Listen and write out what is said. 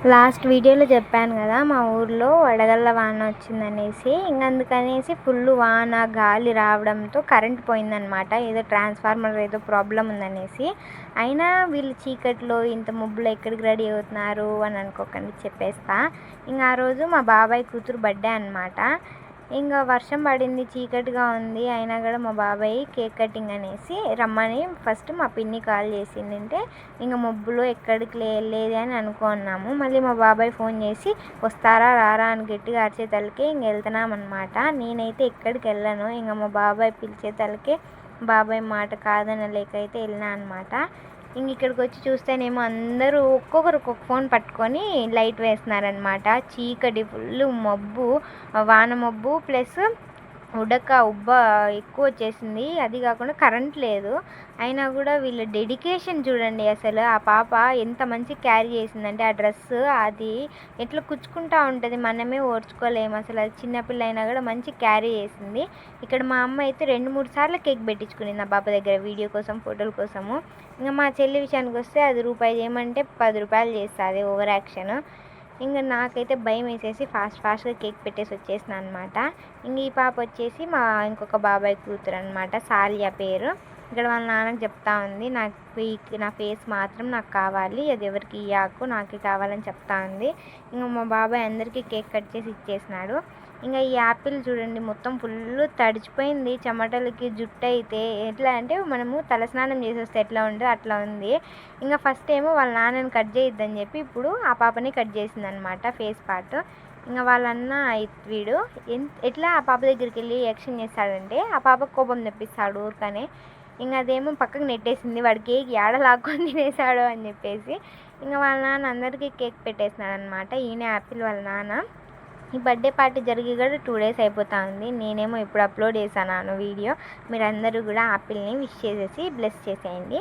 Last వీడియోలో చెప్పాను కదా, మా ఊర్లో వడగళ్ళ వాన వచ్చిందనేసి. అందుకనేసి ఫుల్ వాన గాలి రావడంతో కరెంట్ పోయిందనమాట. ఏదో ట్రాన్స్ఫార్మర్ ఏదో ప్రాబ్లం ఉందనేసి. అయినా వీళ్ళు చీకట్లో ఇంత ముబ్బులో ఎక్కడికి రెడీ అవుతున్నారు అని అనుకోకండి, చెప్పేస్తా. ఇంకా ఆ రోజు మా బాబాయ్ కూతురు బర్త్డే అనమాట. ఇంకా వర్షం పడింది, చీకటిగా ఉంది. అయినా కూడా మా బాబాయ్ కేక్ కటింగ్ అనేసి రమ్మని ఫస్ట్ మా పిన్ని కాల్ చేసిందంటే ఇంకా మబ్బులో ఎక్కడికి లేదు అని అనుకున్నాము. మళ్ళీ మా బాబాయ్ ఫోన్ చేసి వస్తారా రారా అని గట్టిగా అరిచేతలకే ఇంక వెళ్తున్నామన్నమాట. నేనైతే ఎక్కడికి వెళ్ళను, ఇంకా మా బాబాయ్ పిలిచేతలకే బాబాయ్ మాట కాదనలేకైతే వెళ్ళినా అనమాట. ఇంక ఇక్కడికి వచ్చి చూస్తేనేమో అందరూ ఒక్కొక్కరు ఒక్కొక్క ఫోన్ పట్టుకొని లైట్ వేస్తున్నారనమాట. చీకటి ఫుల్ మబ్బు, వాన మబ్బు ప్లస్ ఉబ్బ ఎక్కువ వచ్చేసింది. అది కాకుండా కరెంట్ లేదు. అయినా కూడా వీళ్ళ డెడికేషన్ చూడండి అసలు. ఆ పాప ఎంత మంచి క్యారీ చేసిందంటే ఆ డ్రెస్ అది ఎట్లా కుచ్చుకుంటా ఉంటుంది, మనమే ఓర్చుకోలేము అసలు. అది చిన్నపిల్ల అయినా కూడా మంచి క్యారీ చేసింది. ఇక్కడ మా అమ్మ అయితే 2-3 సార్లు కేక్ పెట్టించుకునింది ఆ పాప దగ్గర, వీడియో కోసం ఫోటోల కోసము. ఇంకా మా చెల్లి విషయానికి వస్తే అది రూపాయి చేయమంటే 10 రూపాయలు చేస్తుంది, ఓవర్ యాక్షన్. ఇంకా నాకైతే భయం వేసేసి ఫాస్ట్గా కేక్ పెట్టేసి వచ్చేసిన అనమాట. ఇంక ఈ పాప వచ్చేసి మా ఇంకొక బాబాయ్ కూతురు అనమాట, సాలియా పేరు. ఇక్కడ వాళ్ళ నాన్నకి చెప్తా ఉంది, నా ఫేస్ మాత్రం నాకు కావాలి, అది ఎవరికి ఇయ్యాకు, నాకే కావాలని చెప్తా ఉంది. ఇంకా మా బాబాయ్ అందరికీ కేక్ కట్ చేసి ఇచ్చేసినాడు. ఇంకా ఈ యాపిల్ చూడండి మొత్తం ఫుల్ తడిచిపోయింది చెమటలకి. జుట్టు అయితే ఎట్లా అంటే మనము తలస్నానం చేసి వస్తే ఎట్లా ఉంటుందో అట్లా ఉంది. ఇంకా ఫస్ట్ ఏమో వాళ్ళ నాన్నని కట్ చేయొద్దని చెప్పి ఇప్పుడు ఆ పాపని కట్ చేసిందనమాట ఫేస్ పార్ట్. ఇంకా వాళ్ళన్న వీడు ఎట్లా ఆ పాప దగ్గరికి వెళ్ళి యాక్షన్ చేస్తాడంటే ఆ పాప కోపం తెప్పిస్తాడు ఊరికనే. ఇంకా అదేమో పక్కకు నెట్టేసింది, వాడు కేక్ ఏడ లాక్కొని తినేసాడు అని చెప్పేసి. ఇంకా వాళ్ళ నాన్న అందరికీ కేక్ పెట్టేసినాడు అనమాట. ఈయన యాపిల్ వాళ్ళ నాన్న. ఈ బర్త్డే పార్టీ జరిగి కూడా 2 డేస్ అయిపోతా ఉంది. నేనేమో ఇప్పుడు అప్లోడ్ చేశాను వీడియో. మీరందరూ కూడా యాపిల్ని విష్ చేసేసి బ్లెస్ చేసేయండి.